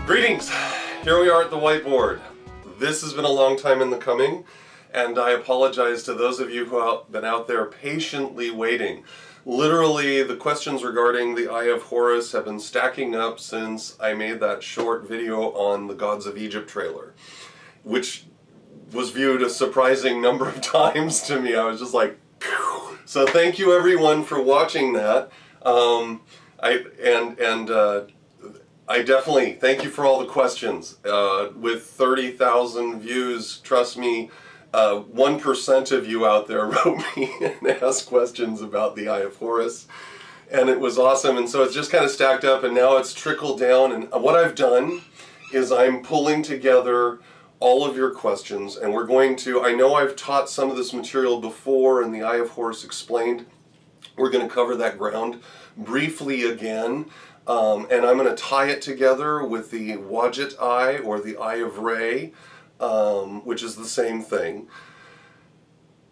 Greetings! Here we are at the whiteboard. This has been a long time in the coming, and I apologize to those of you who have been out there patiently waiting. Literally, the questions regarding the Eye of Horus have been stacking up since I made that short video on the Gods of Egypt trailer, which was viewed a surprising number of times to me. I was just like, phew. So thank you everyone for watching that. I definitely thank you for all the questions. With 30,000 views, trust me, 1% of you out there wrote me and asked questions about the Eye of Horus, and it was awesome. And so it's just kind of stacked up, and now it's trickled down. And what I've done is I'm pulling together all of your questions, and we're going to, I know I've taught some of this material before in the Eye of Horus Explained. We're going to cover that ground briefly again. And I'm going to tie it together with the Wadjet Eye or the Eye of Re, which is the same thing.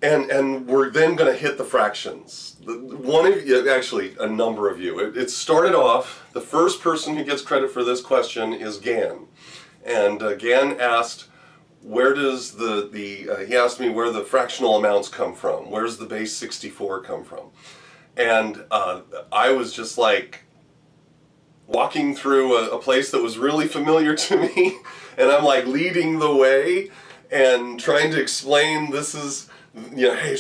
And we're then going to hit the fractions. One of you, actually a number of you, it started off, the first person who gets credit for this question is Gan. And Gan asked, where does he asked me where the fractional amounts come from. Where's the base 64 come from? And I was just like, walking through a place that was really familiar to me, and I'm like leading the way and trying to explain this is, you know, hey,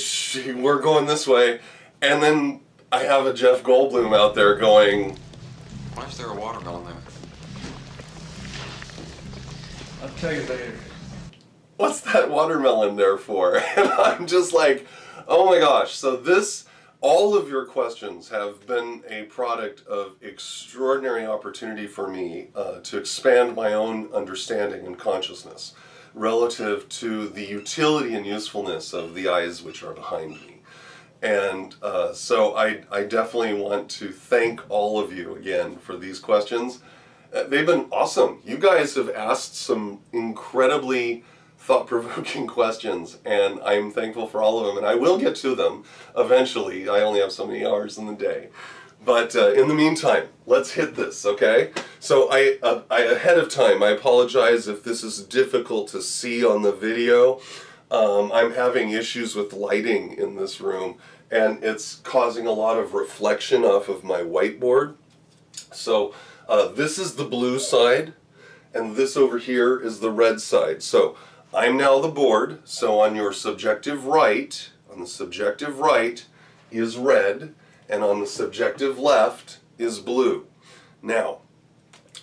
we're going this way, and then I have a Jeff Goldblum out there going, why is there a watermelon there? I'll tell you later. What's that watermelon there for? And I'm just like, oh my gosh. So this, all of your questions have been a product of extraordinary opportunity for me to expand my own understanding and consciousness relative to the utility and usefulness of the eyes which are behind me. And so I definitely want to thank all of you again for these questions. They've been awesome. You guys have asked some incredibly thought-provoking questions, and I'm thankful for all of them, and I will get to them eventually. I only have so many hours in the day. But in the meantime, let's hit this, okay? So I ahead of time, I apologize if this is difficult to see on the video. I'm having issues with lighting in this room, and it's causing a lot of reflection off of my whiteboard. So this is the blue side, and this over here is the red side. So I'm now the board, so on your subjective right, on the subjective right is red, and on the subjective left is blue. Now,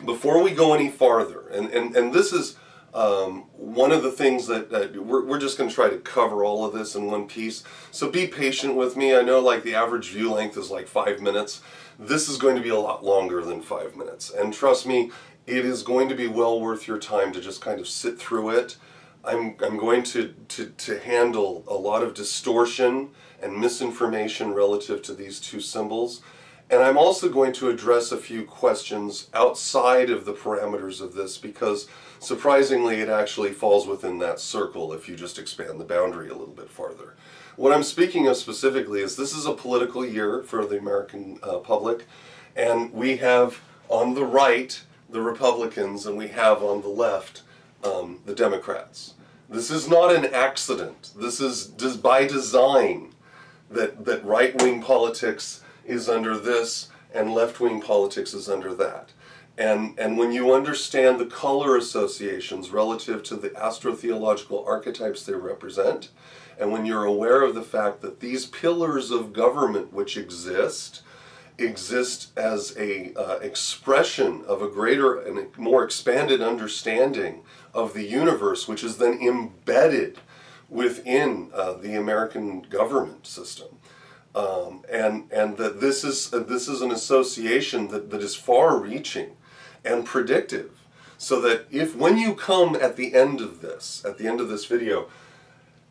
before we go any farther, and this is one of the things that we're just going to try to cover all of this in one piece, so be patient with me. I know like the average view length is like 5 minutes. This is going to be a lot longer than 5 minutes, and trust me, it is going to be well worth your time to just kind of sit through it. I'm going to handle a lot of distortion and misinformation relative to these two symbols, and I'm also going to address a few questions outside of the parameters of this, because surprisingly it actually falls within that circle if you just expand the boundary a little bit farther. What I'm speaking of specifically is this is a political year for the American public, and we have on the right the Republicans and we have on the left the Democrats. This is not an accident. This is by design that right-wing politics is under this and left-wing politics is under that. And when you understand the color associations relative to the astrotheological archetypes they represent, and when you're aware of the fact that these pillars of government which exist as a expression of a greater and a more expanded understanding of the universe, which is then embedded within the American government system, and that this is an association that is far-reaching and predictive, so that when you come at the end of this video,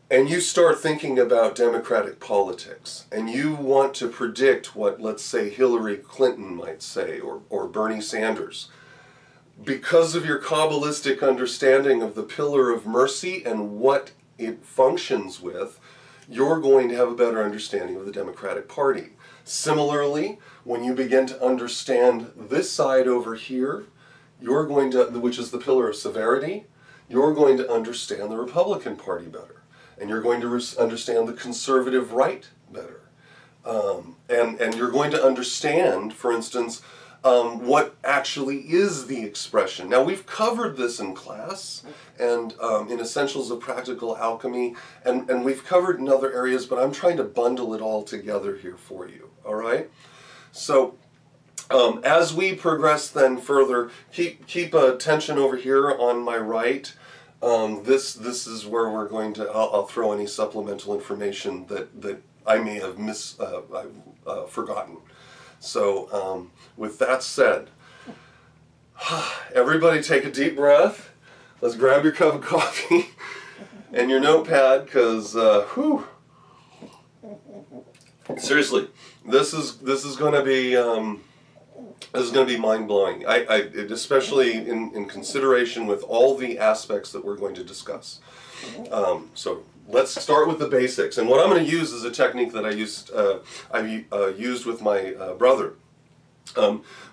and you start thinking about democratic politics, and you want to predict what, let's say, Hillary Clinton might say, or Bernie Sanders, because of your Kabbalistic understanding of the pillar of mercy and what it functions with, you're going to have a better understanding of the Democratic Party. Similarly, when you begin to understand this side over here, you're going to, which is the pillar of severity, you're going to understand the Republican Party better. And you're going to understand the conservative right better. And you're going to understand, for instance, what actually is the expression. Now, we've covered this in class and in Essentials of Practical Alchemy, and we've covered in other areas, but I'm trying to bundle it all together here for you, all right? So, as we progress then further, keep attention over here on my right. This is where we're going to, I'll throw any supplemental information that I may have forgotten. So, with that said, everybody take a deep breath. Let's grab your cup of coffee and your notepad, because, seriously, this is going to be mind-blowing. Especially in consideration with all the aspects that we're going to discuss. So let's start with the basics. And what I'm going to use is a technique that I used with my brother,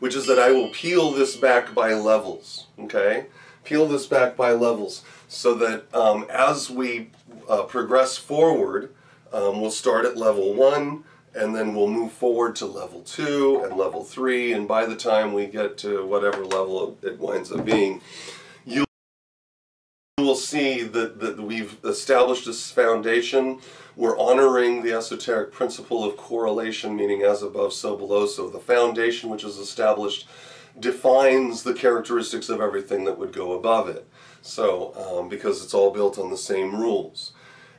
which is that I will peel this back by levels. Okay, peel this back by levels, so that as we progress forward, we'll start at level 1. And then we'll move forward to level 2 and level 3, and by the time we get to whatever level it winds up being, you will see that we've established this foundation. We're honoring the esoteric principle of correlation, meaning as above, so below. So the foundation which is established defines the characteristics of everything that would go above it. So, because it's all built on the same rules.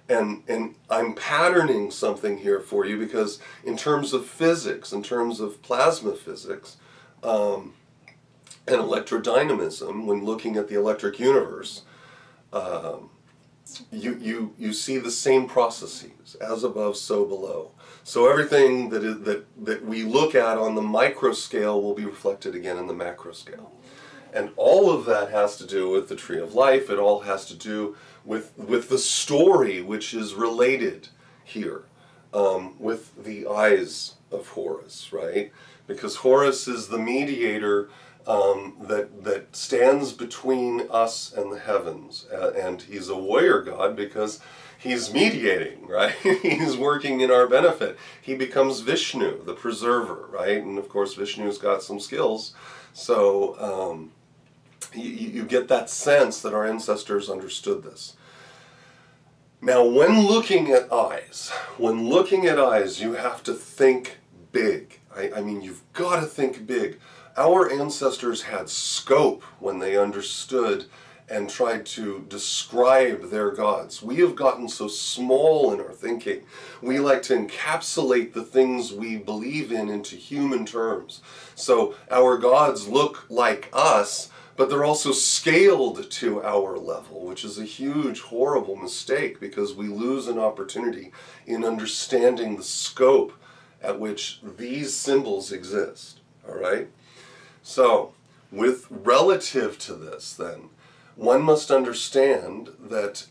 And I'm patterning something here for you, because in terms of physics, in terms of plasma physics, and electrodynamism, when looking at the electric universe, you see the same processes, as above, so below. So everything that we look at on the micro scale will be reflected again in the macro scale. And all of that has to do with the Tree of Life. It all has to do with the story which is related here, with the Eyes of Horus, right? Because Horus is the mediator that stands between us and the heavens. And he's a warrior god because he's mediating, right? He's working in our benefit. He becomes Vishnu, the preserver, right? And of course Vishnu's got some skills. So you get that sense that our ancestors understood this. Now, when looking at eyes, you have to think big. I mean, you've got to think big. Our ancestors had scope when they understood and tried to describe their gods. We have gotten so small in our thinking. We like to encapsulate the things we believe in into human terms. So our gods look like us, but they're also scaled to our level, which is a huge, horrible mistake, because we lose an opportunity in understanding the scope at which these symbols exist. All right? So, with relative to this, then, one must understand that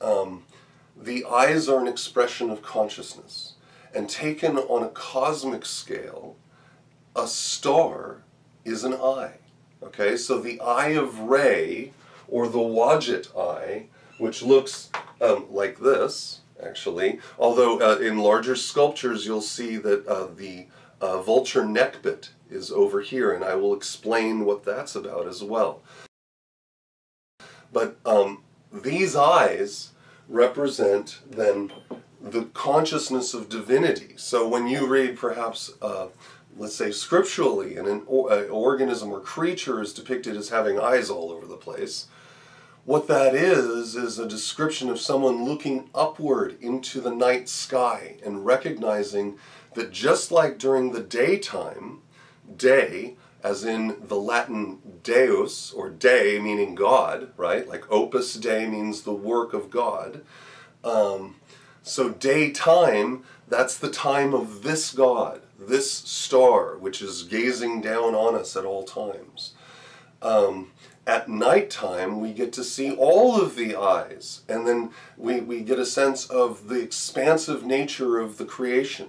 the eyes are an expression of consciousness. And taken on a cosmic scale, a star is an eye. Okay, so the Eye of Re, or the Wadjet Eye, which looks like this, actually, although in larger sculptures you'll see that the vulture neckbit is over here, and I will explain what that's about as well. But these eyes represent then the consciousness of divinity. So when you read perhaps let's say scripturally, and an organism or creature is depicted as having eyes all over the place, what that is a description of someone looking upward into the night sky and recognizing that just like during the daytime, day, as in the Latin deus, or de meaning God, right? Like opus dei means the work of God. So daytime, that's the time of this God, this star, which is gazing down on us at all times. At nighttime, we get to see all of the eyes, and then we get a sense of the expansive nature of the creation.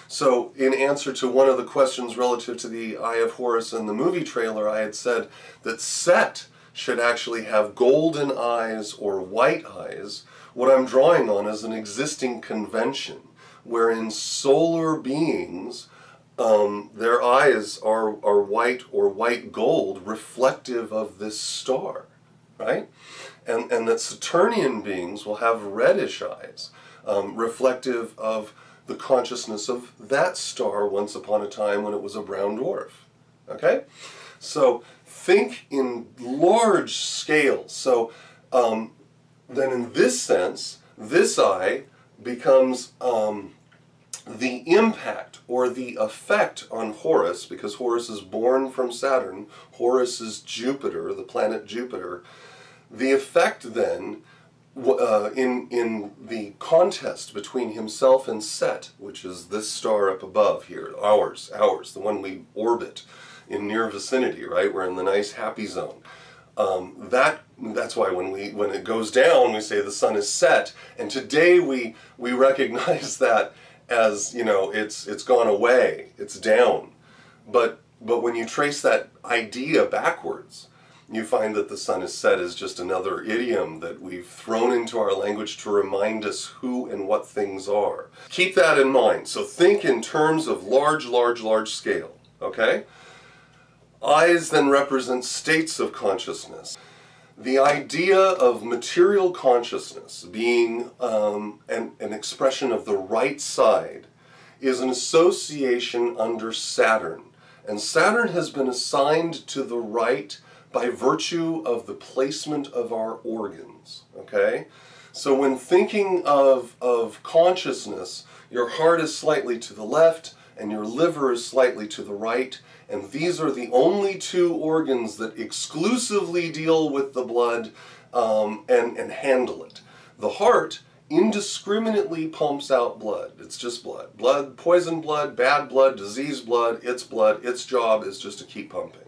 So in answer to one of the questions relative to the Eye of Horus in the movie trailer, I had said that Set should actually have golden eyes or white eyes. What I'm drawing on is an existing convention wherein solar beings, their eyes are white or white gold, reflective of this star, right? And that Saturnian beings will have reddish eyes, reflective of the consciousness of that star once upon a time when it was a brown dwarf, okay? So think in large scales. So then in this sense, this eye becomes the impact or the effect on Horus, because Horus is born from Saturn. Horus is Jupiter, the planet Jupiter. The effect then, in the contest between himself and Set, which is this star up above here, ours, the one we orbit in near vicinity, right? We're in the nice happy zone. That's why when it goes down, we say the sun is set. And today we recognize that as, you know, it's gone away, it's down. But when you trace that idea backwards, you find that the sun is set is just another idiom that we've thrown into our language to remind us who and what things are. Keep that in mind. So think in terms of large scale, okay? Eyes then represent states of consciousness. The idea of material consciousness being an expression of the right side is an association under Saturn. And Saturn has been assigned to the right by virtue of the placement of our organs, okay? So when thinking of consciousness, your heart is slightly to the left and your liver is slightly to the right, and these are the only two organs that exclusively deal with the blood and handle it. The heart indiscriminately pumps out blood. It's just blood. Blood, poison blood, bad blood, disease blood, its job is just to keep pumping.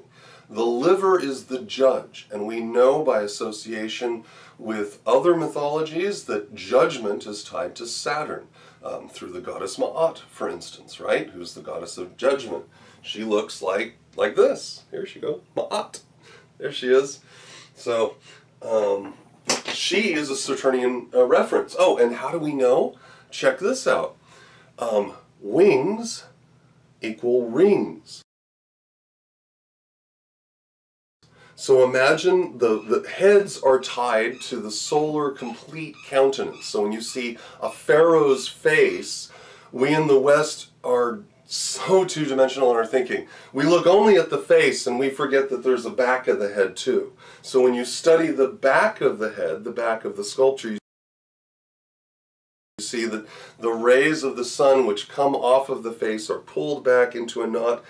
The liver is the judge, and we know by association with other mythologies that judgment is tied to Saturn, through the goddess Ma'at, for instance, right? Who's the goddess of judgment. She looks like this. Here she goes, Ma'at. There she is. So, she is a Saturnian reference. Oh, and how do we know? Check this out. Wings equal rings. So imagine the heads are tied to the solar complete countenance. So when you see a pharaoh's face, we in the West are so two-dimensional in our thinking. We look only at the face and we forget that there's a back of the head too. So when you study the back of the head, the back of the sculpture, you see that the rays of the sun which come off of the face are pulled back into a knot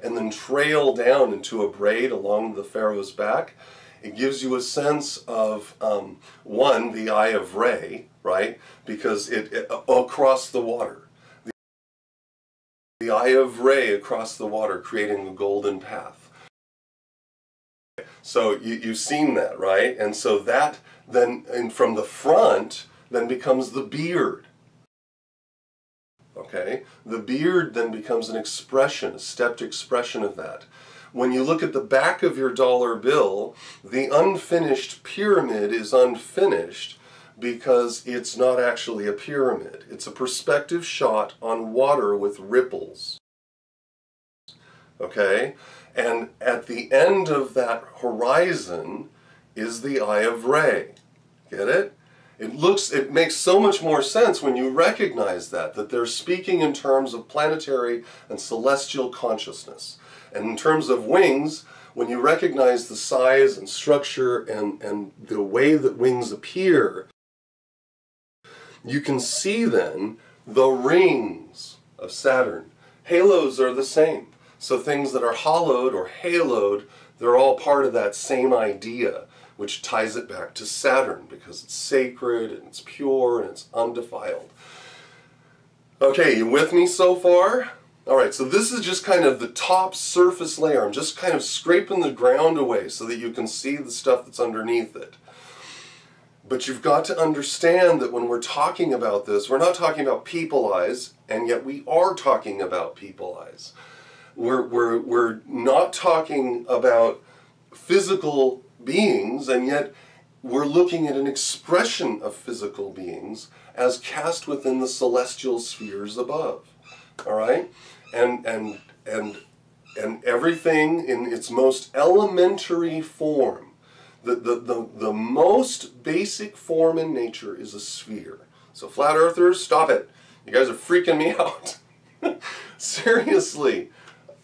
and then trail down into a braid along the pharaoh's back. It gives you a sense of, one, the Eye of Re, right? Because it across the water. The Eye of Re across the water, creating a golden path. So you've seen that, right? And so that then, and from the front, then becomes the beard. Okay? The beard then becomes an expression, a stepped expression of that. When you look at the back of your dollar bill, the unfinished pyramid is unfinished because it's not actually a pyramid. It's a perspective shot on water with ripples. Okay? And at the end of that horizon is the Eye of Re. Get it? It makes so much more sense when you recognize that they're speaking in terms of planetary and celestial consciousness. And in terms of wings, when you recognize the size and structure and the way that wings appear, you can see then the rings of Saturn. Halos are the same. So things that are hollowed or haloed, they're all part of that same idea, which ties it back to Saturn because it's sacred and it's pure and it's undefiled. Okay, you with me so far? Alright, so this is just kind of the top surface layer. I'm just kind of scraping the ground away so that you can see the stuff that's underneath it. But you've got to understand that when we're talking about this, we're not talking about people eyes, and yet we are talking about people eyes. We're not talking about physical beings, and yet we're looking at an expression of physical beings as cast within the celestial spheres above. All right? And everything in its most elementary form, the most basic form in nature is a sphere. So flat earthers, stop it. You guys are freaking me out. Seriously.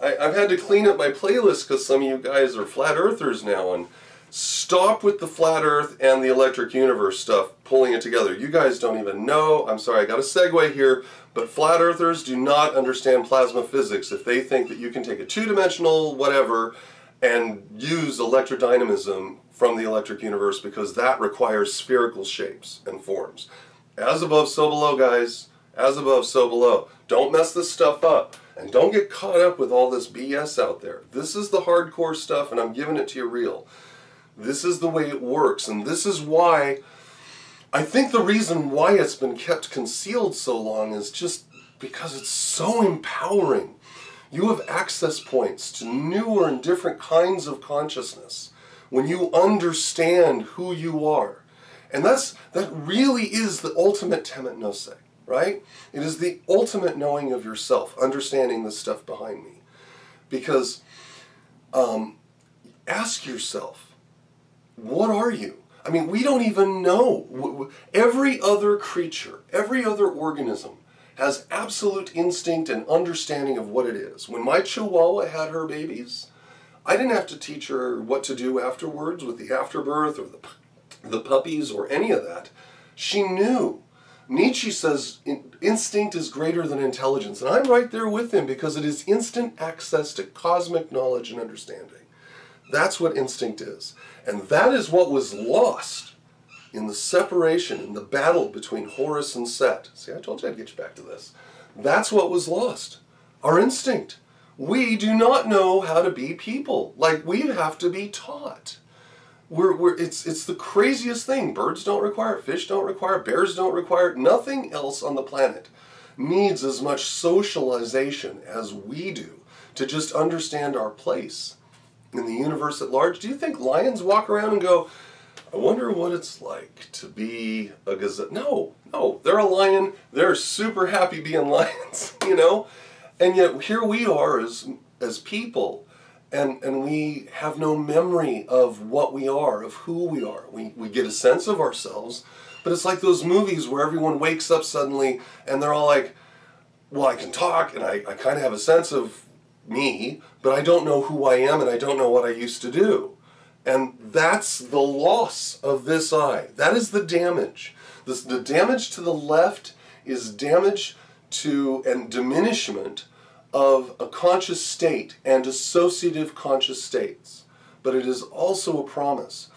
I've had to clean up my playlist because some of you guys are flat earthers now, and stop with the flat earth and the electric universe stuff, pulling it together. You guys don't even know. I'm sorry, I got a segue here, but flat earthers do not understand plasma physics if they think that you can take a two-dimensional whatever and use electrodynamism from the electric universe, because that requires spherical shapes and forms. As above, so below, guys. As above, so below. Don't mess this stuff up. And don't get caught up with all this BS out there. This is the hardcore stuff, and I'm giving it to you real. This is the way it works, and this is why, I think the reason why it's been kept concealed so long is just because it's so empowering. You have access points to newer and different kinds of consciousness when you understand who you are. And that really is the ultimate temet nosei, right? It is the ultimate knowing of yourself, understanding the stuff behind me. Because ask yourself, what are you? I mean, we don't even know. Every other creature, every other organism has absolute instinct and understanding of what it is. When my Chihuahua had her babies, I didn't have to teach her what to do afterwards with the afterbirth or the puppies or any of that. She knew. Nietzsche says instinct is greater than intelligence, and I'm right there with him, because it is instant access to cosmic knowledge and understanding. That's what instinct is. And that is what was lost in the separation, in the battle between Horus and Set. See, I told you I'd get you back to this. That's what was lost. Our instinct. We do not know how to be people. Like, we have to be taught. It's the craziest thing. Birds don't require it. Fish don't require it. Bears don't require it. Nothing else on the planet needs as much socialization as we do to just understand our place in the universe at large. Do you think lions walk around and go, I wonder what it's like to be a gazelle? No, they're a lion. They're super happy being lions, you know? And yet here we are as people, and we have no memory of what we are, of who we are. We get a sense of ourselves, but it's like those movies where everyone wakes up suddenly and they're all like, well, I can talk and I kind of have a sense of me, but I don't know who I am and I don't know what I used to do. And that's the loss of this eye. That is the damage. The damage to the left is damage to and diminishment of a conscious state and associative conscious states. But it is also a promise,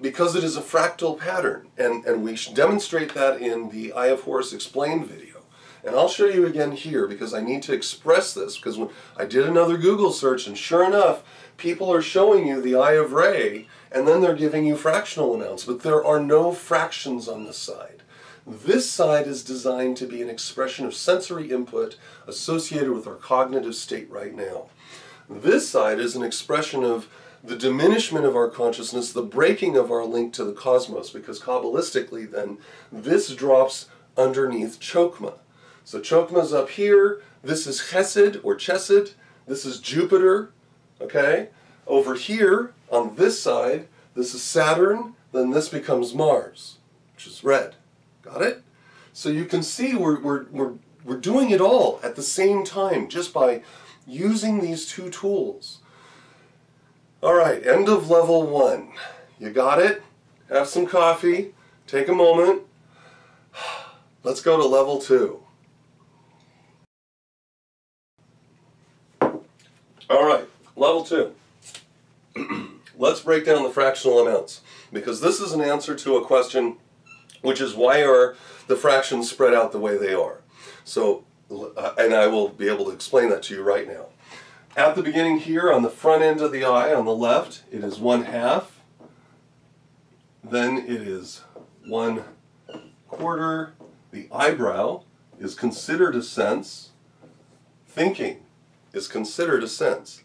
because it is a fractal pattern, and we demonstrate that in the Eye of Horus Explained video. And I'll show you again here, because I need to express this, because when I did another Google search, and sure enough, people are showing you the Eye of Re, and then they're giving you fractional amounts, but there are no fractions on this side. This side is designed to be an expression of sensory input associated with our cognitive state right now. This side is an expression of the diminishment of our consciousness, the breaking of our link to the cosmos, because Kabbalistically then, this drops underneath Chokmah. So Chokmah's up here, this is Chesed or Chesed, this is Jupiter, okay? Over here, on this side, this is Saturn, then this becomes Mars, which is red. Got it? So you can see we're doing it all at the same time just by using these two tools. All right, end of level 1. You got it? Have some coffee. Take a moment. Let's go to level 2. All right, level 2. Let's break down the fractional amounts, because this is an answer to a question, which is, why are the fractions spread out the way they are? So, and I will be able to explain that to you right now. At the beginning here, on the front end of the eye, on the left, it is 1/2. then it is 1/4. The eyebrow is considered a sense. Thinking is considered a sense.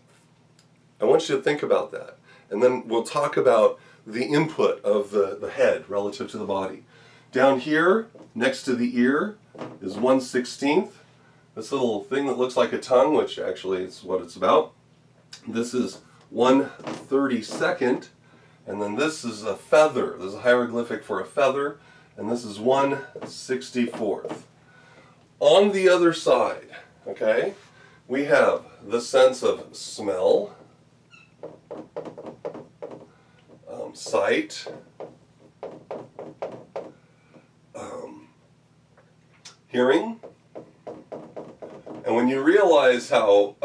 I want you to think about that. And then we'll talk about the input of the head relative to the body. Down here, next to the ear, is 1/16. This little thing that looks like a tongue, which actually is what it's about. This is 1/32. And then this is a feather. This is a hieroglyphic for a feather. And this is 1/64. On the other side, okay, we have the sense of smell, sight, hearing. And when you realize how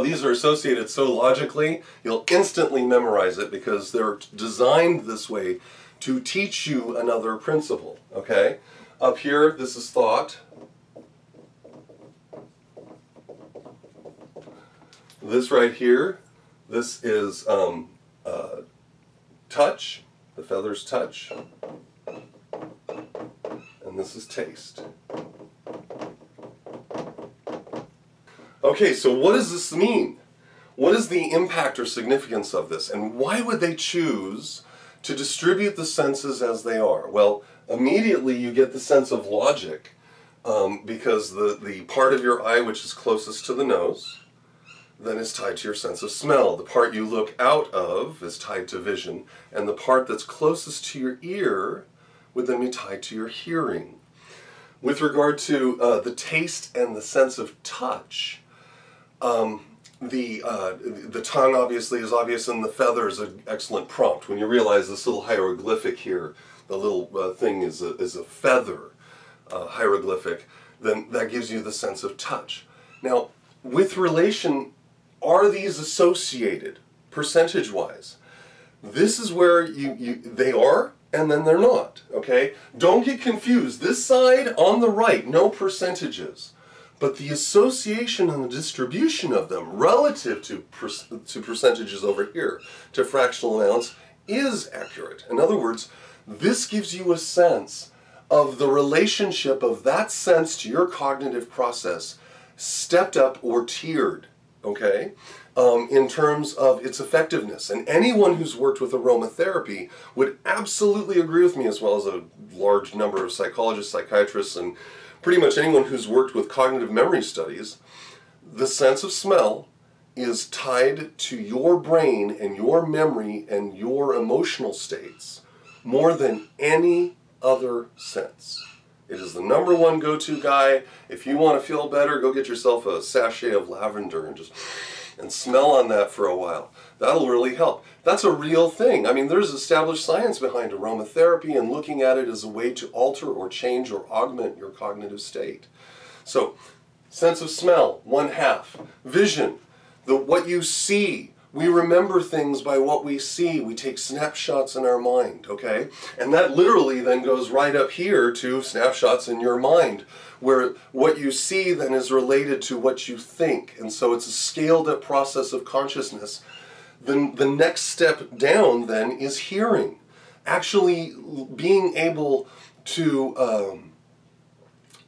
these are associated so logically, you'll instantly memorize it because they're designed this way to teach you another principle, okay? Up here, this is thought. This right here, this is touch, the feather's touch. And this is taste. Okay, so what does this mean? What is the impact or significance of this? And why would they choose to distribute the senses as they are? Well, immediately you get the sense of logic because the part of your eye which is closest to the nose then is tied to your sense of smell. The part you look out of is tied to vision, and the part that's closest to your ear would then be tied to your hearing. With regard to the taste and the sense of touch, the tongue obviously is obvious, and the feather is an excellent prompt. When you realize this little hieroglyphic here, the little thing is a feather hieroglyphic, then that gives you the sense of touch. Now, with relation, are these associated percentage-wise? This is where they are, and then they're not, okay? Don't get confused. This side on the right, no percentages. But the association and the distribution of them relative to percentages over here, to fractional amounts, is accurate. In other words, this gives you a sense of the relationship of that sense to your cognitive process, stepped up or tiered, okay, in terms of its effectiveness. And anyone who's worked with aromatherapy would absolutely agree with me, as well as a large number of psychologists, psychiatrists, and pretty much anyone who's worked with cognitive memory studies. The sense of smell is tied to your brain and your memory and your emotional states more than any other sense. It is the #1 go-to guy. If you want to feel better, go get yourself a sachet of lavender and smell on that for a while. That'll really help. That's a real thing. I mean, there's established science behind aromatherapy and looking at it as a way to alter or change or augment your cognitive state. So, sense of smell, 1/2. Vision, what you see. We remember things by what we see. We take snapshots in our mind, okay? And that literally then goes right up here to snapshots in your mind, where what you see then is related to what you think. And so it's a scaled up process of consciousness. Then the next step down then is hearing. Actually being able to,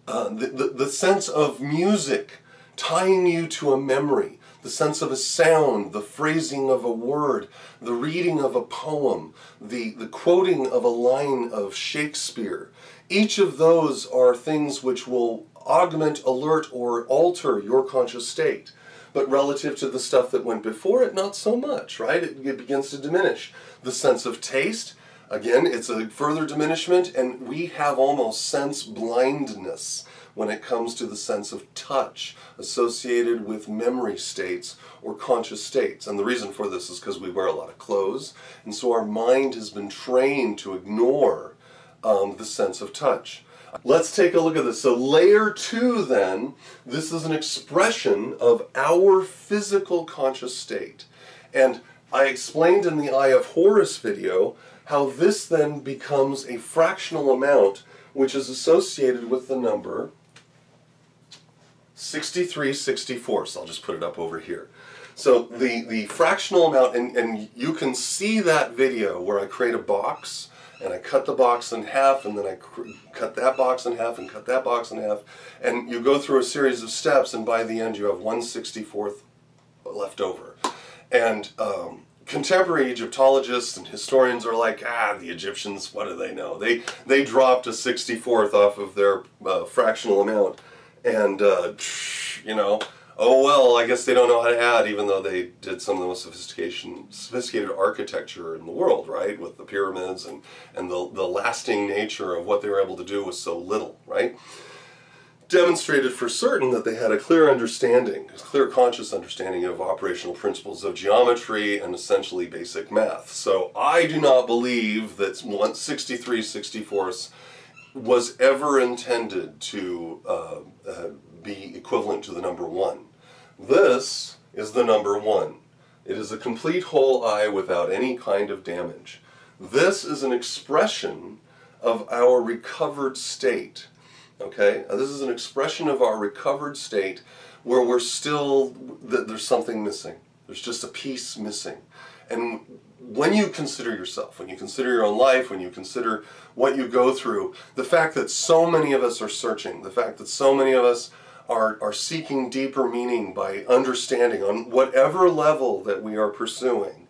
the sense of music tying you to a memory. The sense of a sound, the phrasing of a word, the reading of a poem, the quoting of a line of Shakespeare. Each of those are things which will augment, alert, or alter your conscious state. But relative to the stuff that went before it, not so much, right? It begins to diminish. The sense of taste, again, it's a further diminishment, and we have almost sense blindness when it comes to the sense of touch associated with memory states or conscious states. And the reason for this is because we wear a lot of clothes, and so our mind has been trained to ignore the sense of touch. Let's take a look at this. So layer 2 then, this is an expression of our physical conscious state. And I explained in the Eye of Horus video how this then becomes a fractional amount which is associated with the number 63/64. I'll just put it up over here. So the fractional amount, and you can see that video where I create a box, and I cut the box in half, and then I cut that box in half, and cut that box in half, and you go through a series of steps, and by the end you have 1/64 left over. And contemporary Egyptologists and historians are like, the Egyptians, what do they know? They dropped a 64th off of their fractional amount, and you know, oh well, I guess they don't know how to add, even though they did some of the most sophisticated architecture in the world, right? With the pyramids and the lasting nature of what they were able to do with so little, right? Demonstrated for certain that they had a clear understanding, a clear conscious understanding of operational principles of geometry and essentially basic math. So I do not believe that 63/64 was ever intended to be equivalent to the number 1. This is the number 1. It is a complete whole eye without any kind of damage. This is an expression of our recovered state. Okay? This is an expression of our recovered state where we're still, there's something missing. There's just a piece missing. And when you consider yourself, when you consider your own life, when you consider what you go through, the fact that so many of us are searching, the fact that so many of us are seeking deeper meaning by understanding on whatever level that we are pursuing,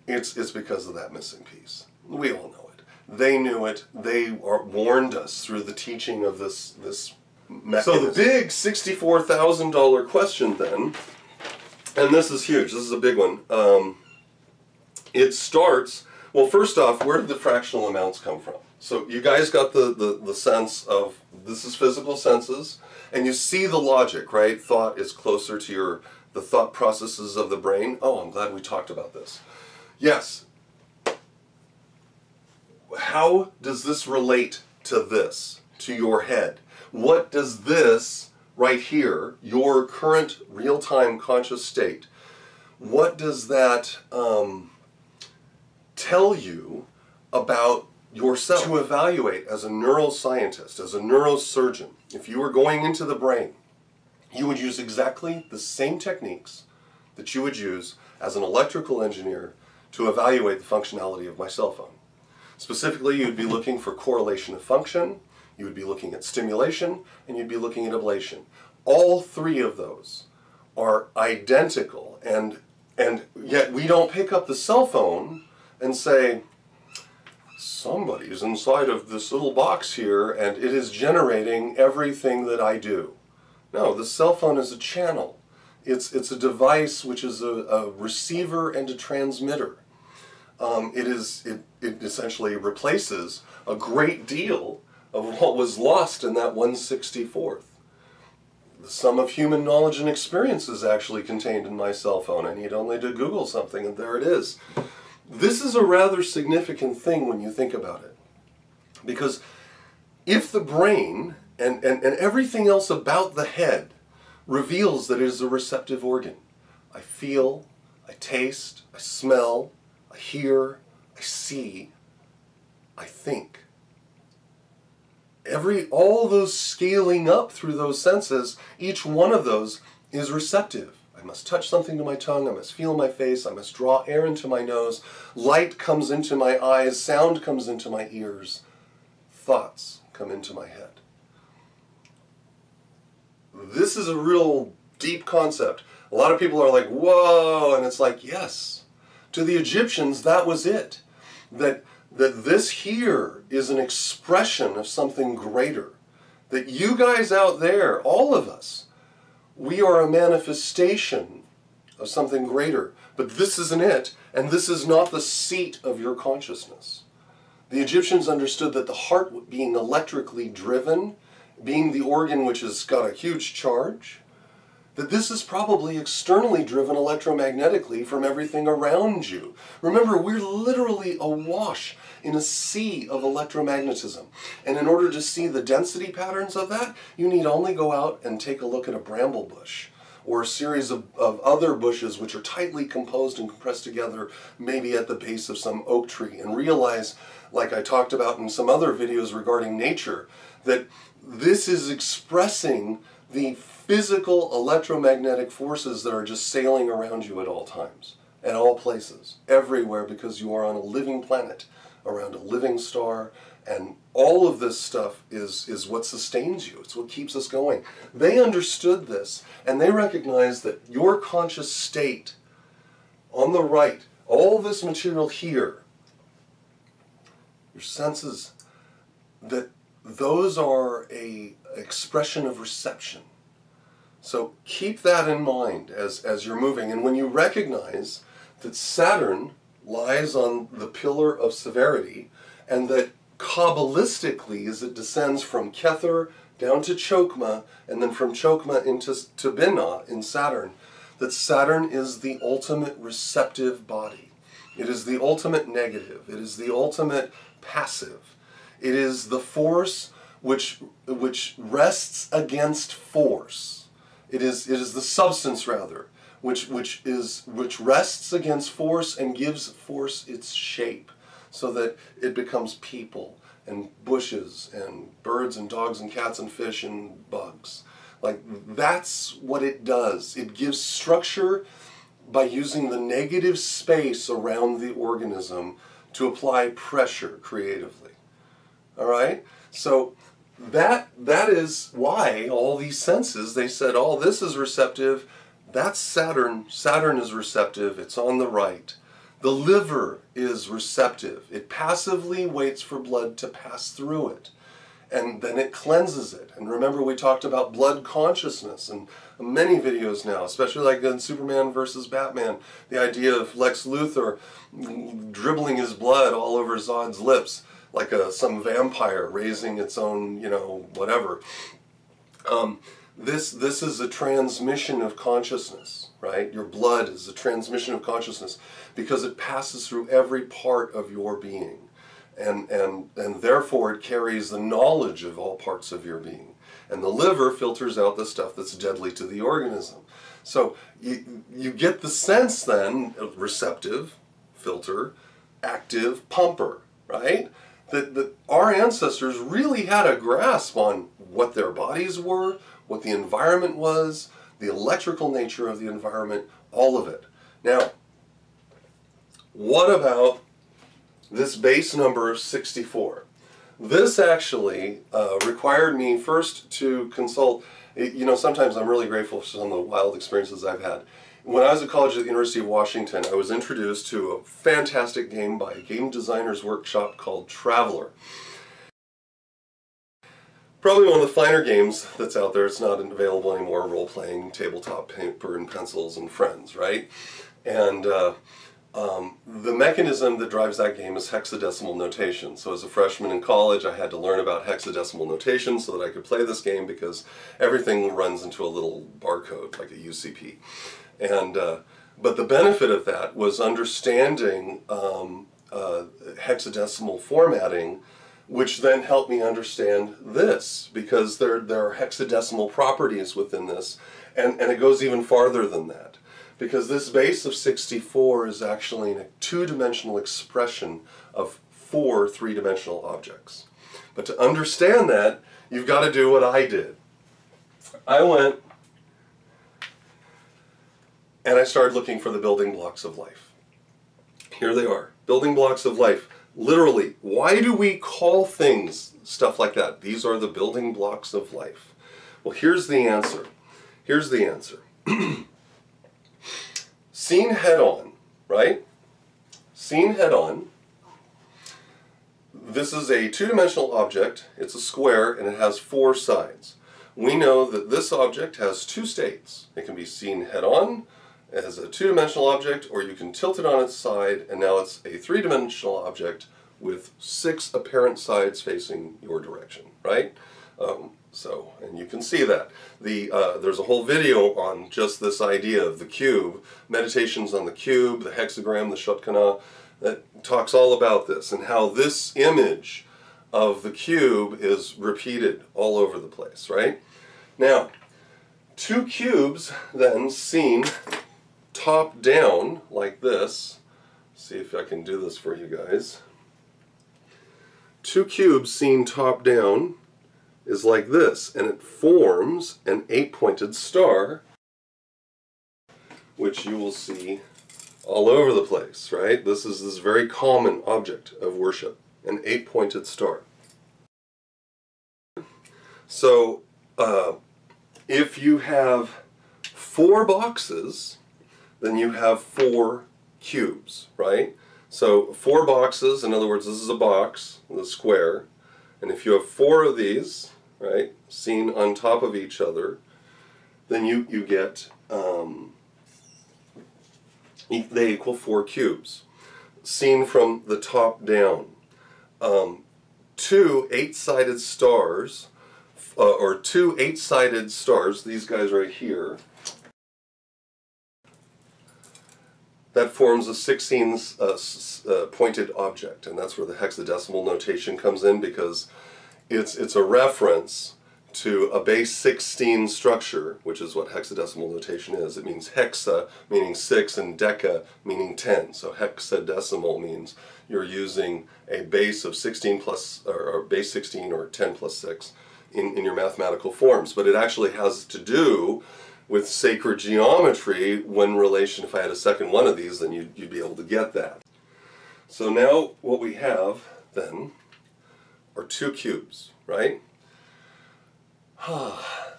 it's because of that missing piece. We all know it. They knew it. They warned us through the teaching of this mechanism. So the big $64,000 question then, and this is huge, this is a big one, it starts, well, first off, where did the fractional amounts come from? So you guys got the sense of, this is physical senses, and you see the logic, right? Thought is closer to the thought processes of the brain. Oh, I'm glad we talked about this. Yes. How does this relate to this, to your head? What does this right here, your current real-time conscious state, what does that tell you about yourself? To evaluate as a neuroscientist, as a neurosurgeon, if you were going into the brain, you would use exactly the same techniques that you would use as an electrical engineer to evaluate the functionality of my cell phone. Specifically, you'd be looking for correlation of function, you would be looking at stimulation, and you'd be looking at ablation. All three of those are identical, and yet we don't pick up the cell phone and say, somebody's inside of this little box here and it is generating everything that I do. No, the cell phone is a channel. It's a device which is a receiver and a transmitter. It essentially replaces a great deal of what was lost in that 1/64th. The sum of human knowledge and experience is actually contained in my cell phone. I need only to Google something and there it is. This is a rather significant thing when you think about it. Because if the brain and everything else about the head reveals that it is a receptive organ, I feel, I taste, I smell, I hear, I see, I think. All those scaling up through those senses, each one of those is receptive. I must touch something to my tongue, I must feel my face, I must draw air into my nose, light comes into my eyes, sound comes into my ears, thoughts come into my head. This is a real deep concept. A lot of people are like, whoa, and it's like, yes. To the Egyptians, that was it. That this here is an expression of something greater. That you guys out there, all of us, we are a manifestation of something greater. But this isn't it, and this is not the seat of your consciousness. The Egyptians understood that the heart being electrically driven, being the organ which has got a huge charge, that this is probably externally driven electromagnetically from everything around you. Remember, we're literally awash in a sea of electromagnetism. And in order to see the density patterns of that, you need only go out and take a look at a bramble bush or a series of other bushes which are tightly composed and compressed together, maybe at the base of some oak tree, and realize, like I talked about in some other videos regarding nature, that this is expressing the physical electromagnetic forces that are just sailing around you at all times, at all places, everywhere, because you are on a living planet, around a living star, and all of this stuff is what sustains you. It's what keeps us going. They understood this, and they recognized that your conscious state on the right, all this material here, your senses, that those are an expression of reception. So keep that in mind as you're moving. And when you recognize that Saturn lies on the pillar of severity, and that Kabbalistically, as it descends from Kether down to Chokmah, and then from Chokmah into Binah in Saturn, that Saturn is the ultimate receptive body. It is the ultimate negative. It is the ultimate passive. It is the force which rests against force. It is the substance, rather, which rests against force and gives force its shape, so that it becomes people and bushes and birds and dogs and cats and fish and bugs. Like, that's what it does. It gives structure by using the negative space around the organism to apply pressure creatively. All right? So that is why all these senses, they said, oh, this is receptive, that's Saturn. Saturn is receptive, it's on the right. The liver is receptive. It passively waits for blood to pass through it, and then it cleanses it. And remember, we talked about blood consciousness in many videos now, especially like in Superman versus Batman, the idea of Lex Luthor dribbling his blood all over Zod's lips, like some vampire raising its own, whatever. This is a transmission of consciousness, right? Your blood is a transmission of consciousness because it passes through every part of your being. And therefore it carries the knowledge of all parts of your being. And the liver filters out the stuff that's deadly to the organism. So you get the sense then of receptive, filter, active, pumper, right? That our ancestors really had a grasp on what their bodies were, what the environment was, the electrical nature of the environment, all of it. Now, what about this base number 64? This actually required me first to consult. Sometimes I'm really grateful for some of the wild experiences I've had. When I was at college at the University of Washington, I was introduced to a fantastic game by a game designer's workshop called Traveler. Probably one of the finer games that's out there. It's not available anymore, role-playing, tabletop, paper and pencils and friends, right? And the mechanism that drives that game is hexadecimal notation. So as a freshman in college, I had to learn about hexadecimal notation so that I could play this game, because everything runs into a little barcode, like a UCP. And but the benefit of that was understanding hexadecimal formatting, which then helped me understand this, because there are hexadecimal properties within this, and it goes even farther than that, because this base of 64 is actually a two-dimensional expression of 4 three-dimensional objects. But to understand that, you've got to do what I did. I went and I started looking for the building blocks of life. Here they are, building blocks of life. Literally, why do we call things stuff like that? These are the building blocks of life. Well, here's the answer. Here's the answer. Seen head on, right? Seen head on. This is a two-dimensional object. It's a square and it has 4 sides. We know that this object has 2 states. It can be seen head on as a two-dimensional object, or you can tilt it on its side, and now it's a three-dimensional object with 6 apparent sides facing your direction, right? And you can see that. There's a whole video on just this idea of the cube, meditations on the cube, the hexagram, the Shotkana, that talks all about this, and how this image of the cube is repeated all over the place, right? Now, 2 cubes then seen top down like this. See if I can do this for you guys. 2 cubes seen top down is like this, and it forms an 8-pointed star, which you will see all over the place, right? This is this very common object of worship, an 8-pointed star. So, if you have 4 boxes, then you have 4 cubes, right? So 4 boxes, in other words, this is a box with a square, and if you have 4 of these, right, seen on top of each other, then you get, they equal 4 cubes, seen from the top down. 2 8-sided stars, or 2 8-sided stars, these guys right here, that forms a 16 pointed object, and that's where the hexadecimal notation comes in, because it's a reference to a base 16 structure, which is what hexadecimal notation is. It means hexa, meaning 6, and deca, meaning 10. So hexadecimal means you're using a base of 16 plus, or base 16 or 10 plus 6 in your mathematical forms. But it actually has to do with sacred geometry when relation, if I had a second one of these, then you'd be able to get that. So now what we have then are 2 cubes, right?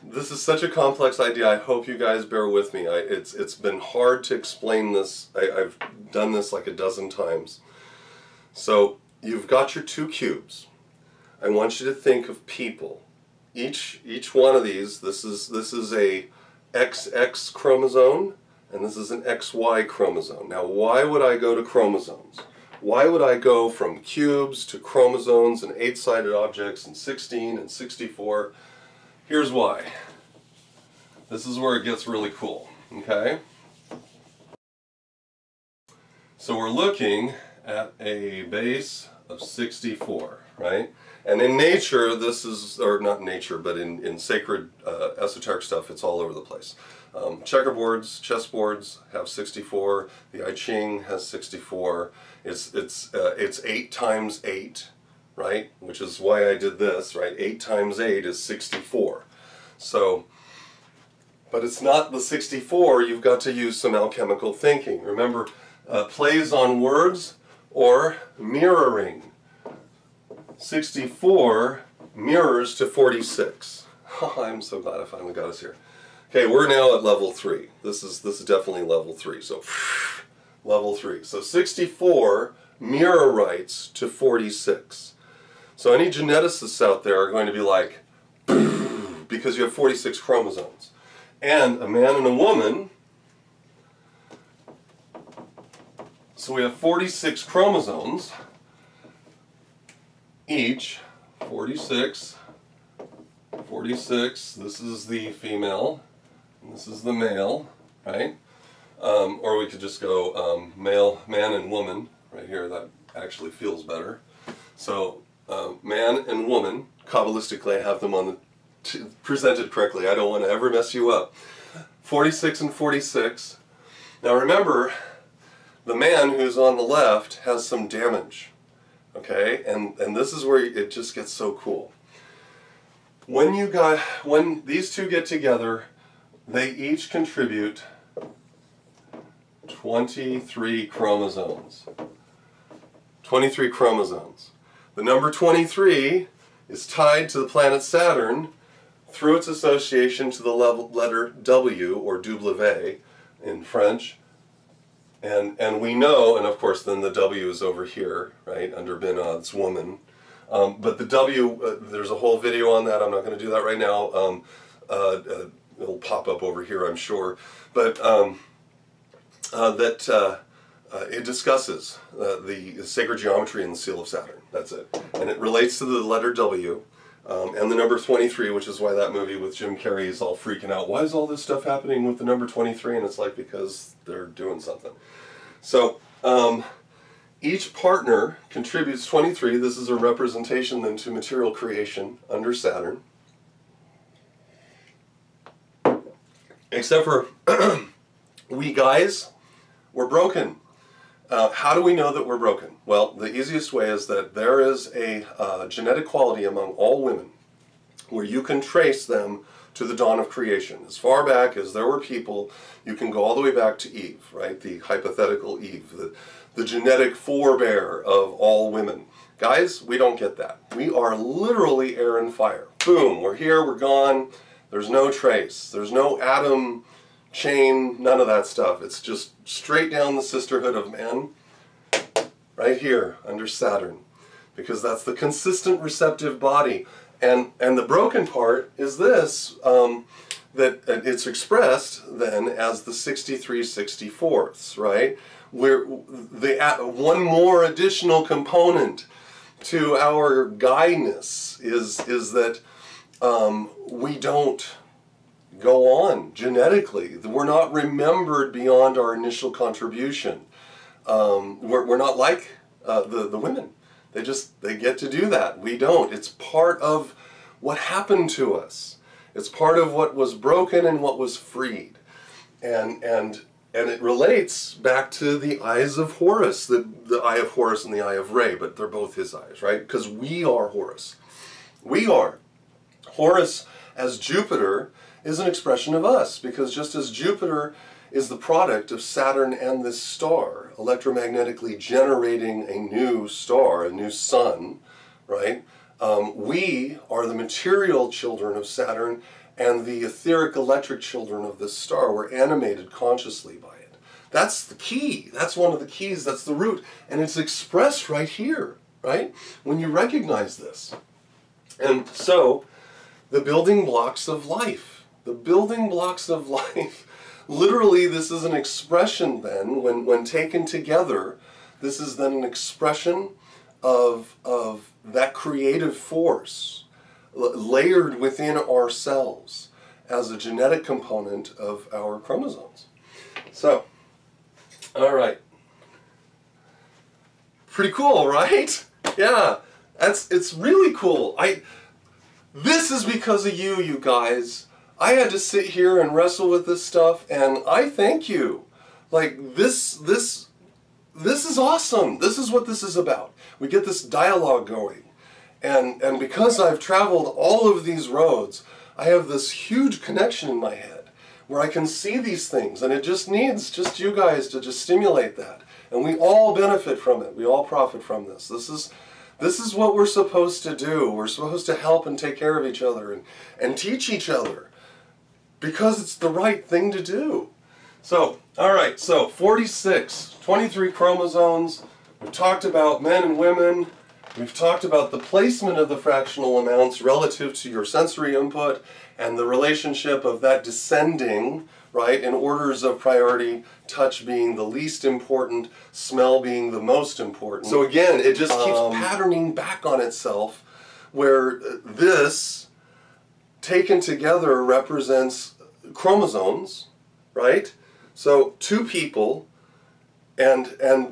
This is such a complex idea. I hope you guys bear with me. It's been hard to explain this. I've done this like a dozen times. So you've got your 2 cubes. I want you to think of people. Each one of these, this is a XX chromosome, and this is an XY chromosome. Now, why would I go to chromosomes? Why would I go from cubes to chromosomes and 8-sided objects and 16 and 64? Here's why. This is where it gets really cool, okay? So we're looking at a base of 64, right? And in nature, this is, or not nature, but in sacred esoteric stuff, it's all over the place. Checkerboards, chessboards have 64. The I Ching has 64. It's 8 times 8, right? Which is why I did this, right? 8 times 8 is 64. So, but it's not the 64. You've got to use some alchemical thinking. Remember, plays on words or mirroring. 64 mirrors to 46. Oh, I'm so glad I finally got us here. Okay, we're now at level 3. This is definitely level 3. So level 3. So 64 mirror writes to 46. So any geneticists out there are going to be like, because you have 46 chromosomes. And a man and a woman, so we have 46 chromosomes, each 46, this is the female, and this is the male, right? Or we could just go man and woman, right here, that actually feels better. So man and woman, Kabbalistically I have them on the presented correctly, I don't want to ever mess you up. 46 and 46. Now remember, the man who's on the left has some damage. Okay, and this is where it just gets so cool. When these two get together, they each contribute 23 chromosomes. 23 chromosomes. The number 23 is tied to the planet Saturn through its association to the letter W, or W in French. And we know, and of course then the W is over here, right, under Binod's woman. But the W, there's a whole video on that, I'm not going to do that right now. It'll pop up over here, I'm sure. But it discusses the sacred geometry in the seal of Saturn, that's it. And it relates to the letter W. And the number 23, which is why that movie with Jim Carrey is all freaking out. Why is all this stuff happening with the number 23? And it's like, because they're doing something. So, each partner contributes 23. This is a representation then to material creation under Saturn. Except for we guys, we're broken. How do we know that we're broken? Well, the easiest way is that there is a genetic quality among all women, where you can trace them to the dawn of creation. As far back as there were people, you can go all the way back to Eve, right? The hypothetical Eve, the genetic forebear of all women. Guys, we don't get that. We are literally air and fire. Boom, we're here, we're gone. There's no trace. There's no atom chain, none of that stuff. It's just straight down the sisterhood of man, right here under Saturn, because that's the consistent receptive body. And the broken part is this, that it's expressed then as the 63/64ths, right? Where one more additional component to our guyness is that we don't go on genetically. We're not remembered beyond our initial contribution. We're not like the women. They get to do that. We don't. It's part of what happened to us. It's part of what was broken and what was freed. And it relates back to the Eyes of Horus, the Eye of Horus and the Eye of Re, but they're both his eyes, right? Because we are Horus. We are. Horus as Jupiter is an expression of us, because just as Jupiter is the product of Saturn and this star, electromagnetically generating a new star, a new sun, right? We are the material children of Saturn and the etheric electric children of this star. We're animated consciously by it. That's the key. That's one of the keys. That's the root. And it's expressed right here, right? When you recognize this. And so, the building blocks of life. The building blocks of life. Literally, this is an expression then, when taken together, this is then an expression of that creative force layered within ourselves as a genetic component of our chromosomes. So, all right. Pretty cool, right? Yeah, it's really cool. This is because of you guys. I had to sit here and wrestle with this stuff, and I thank you. Like, this is awesome. This is what this is about. We get this dialogue going. And because I've traveled all of these roads, I have this huge connection in my head where I can see these things, and it just needs just you guys to just stimulate that. And we all benefit from it. We all profit from this. This is what we're supposed to do. We're supposed to help and take care of each other and teach each other, because it's the right thing to do. So, all right, so 46, 23 chromosomes. We've talked about men and women. We've talked about the placement of the fractional amounts relative to your sensory input and the relationship of that descending, right, in orders of priority, touch being the least important, smell being the most important. So again, it just keeps patterning back on itself, where this, taken together, represents chromosomes, right? So two people and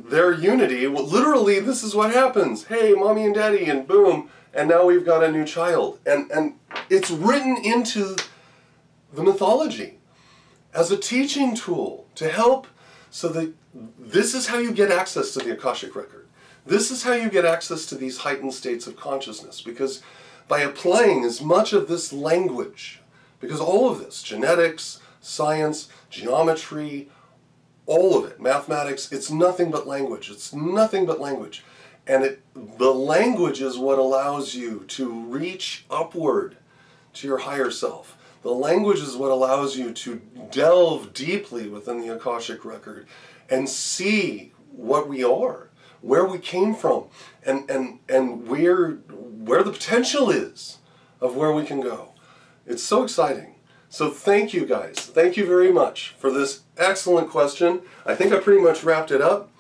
their unity, well, literally this is what happens. Hey, mommy and daddy, and boom, and now we've got a new child. And it's written into the mythology as a teaching tool to help, so that this is how you get access to the Akashic record. This is how you get access to these heightened states of consciousness, because by applying as much of this language, because all of this, genetics, science, geometry, all of it, mathematics, it's nothing but language. It's nothing but language. And the language is what allows you to reach upward to your higher self. The language is what allows you to delve deeply within the Akashic record and see what we are, where we came from, and where the potential is of where we can go. It's so exciting. So thank you guys. Thank you very much for this excellent question. I think I pretty much wrapped it up.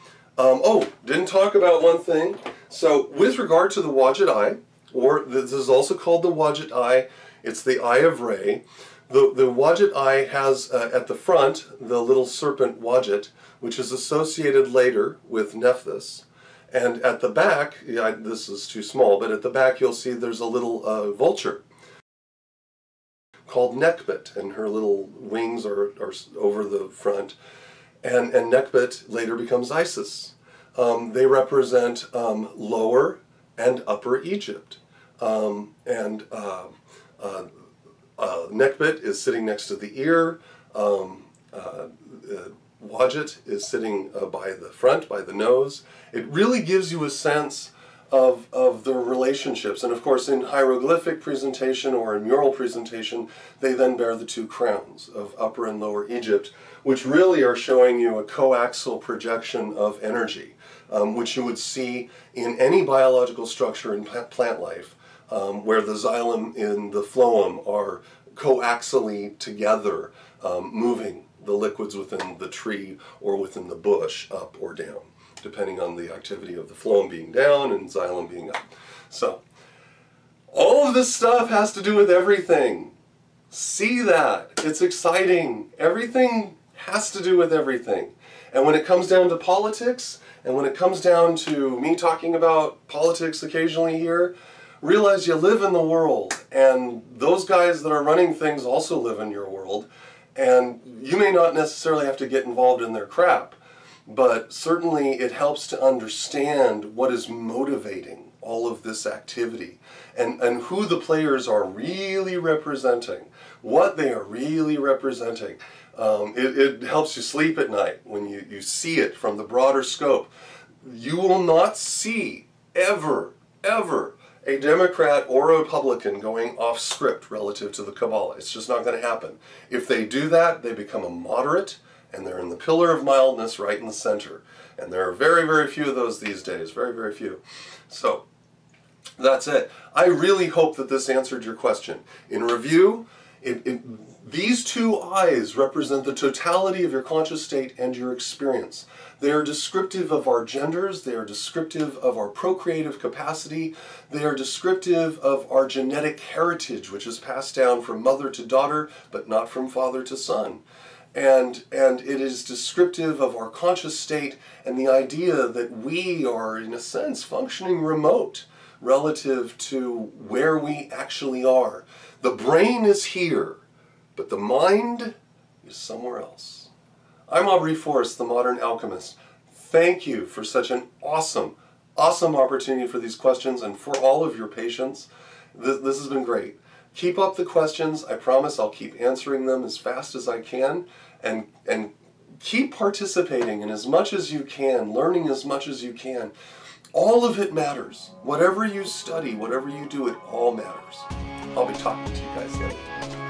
Didn't talk about one thing. So with regard to the Wadjet Eye, or this is also called the Wadjet Eye, it's the Eye of Re. The Wadjet Eye has at the front the little serpent Wadjet, which is associated later with Nephthys. And at the back, this is too small, but at the back you'll see there's a little vulture called Nekhbet, and her little wings are over the front. And Nekhbet later becomes Isis. They represent Lower and Upper Egypt. neck bit is sitting next to the ear. Wadjet is sitting by the front, by the nose. It really gives you a sense of the relationships. And of course, in hieroglyphic presentation or in mural presentation, they then bear the two crowns of Upper and Lower Egypt, which really are showing you a coaxial projection of energy, which you would see in any biological structure in plant life, where the xylem and the phloem are coaxially together, moving the liquids within the tree or within the bush up or down, depending on the activity of the phloem being down and xylem being up. So, all of this stuff has to do with everything. See that. It's exciting. Everything has to do with everything. And when it comes down to politics, and when it comes down to me talking about politics occasionally here, realize you live in the world, and those guys that are running things also live in your world, and you may not necessarily have to get involved in their crap, but certainly it helps to understand what is motivating all of this activity, and who the players are really representing, what they are really representing. It helps you sleep at night when you see it from the broader scope. You will not see ever a Democrat or a Republican going off script relative to the Kabbalah. It's just not going to happen. If they do that, they become a moderate, and they're in the pillar of mildness right in the center. And there are very, very few of those these days. Very, very few. So, that's it. I really hope that this answered your question. In review, these two eyes represent the totality of your conscious state and your experience. They are descriptive of our genders, they are descriptive of our procreative capacity, they are descriptive of our genetic heritage, which is passed down from mother to daughter, but not from father to son. And it is descriptive of our conscious state and the idea that we are, in a sense, functioning remote relative to where we actually are. The brain is here, but the mind is somewhere else. I'm Eye of Horus, the modern alchemist. Thank you for such an awesome opportunity for these questions and for all of your patience. This has been great. Keep up the questions. I promise I'll keep answering them as fast as I can, and keep participating in as much as you can, learning as much as you can. All of it matters. Whatever you study, whatever you do, it all matters. I'll be talking to you guys later.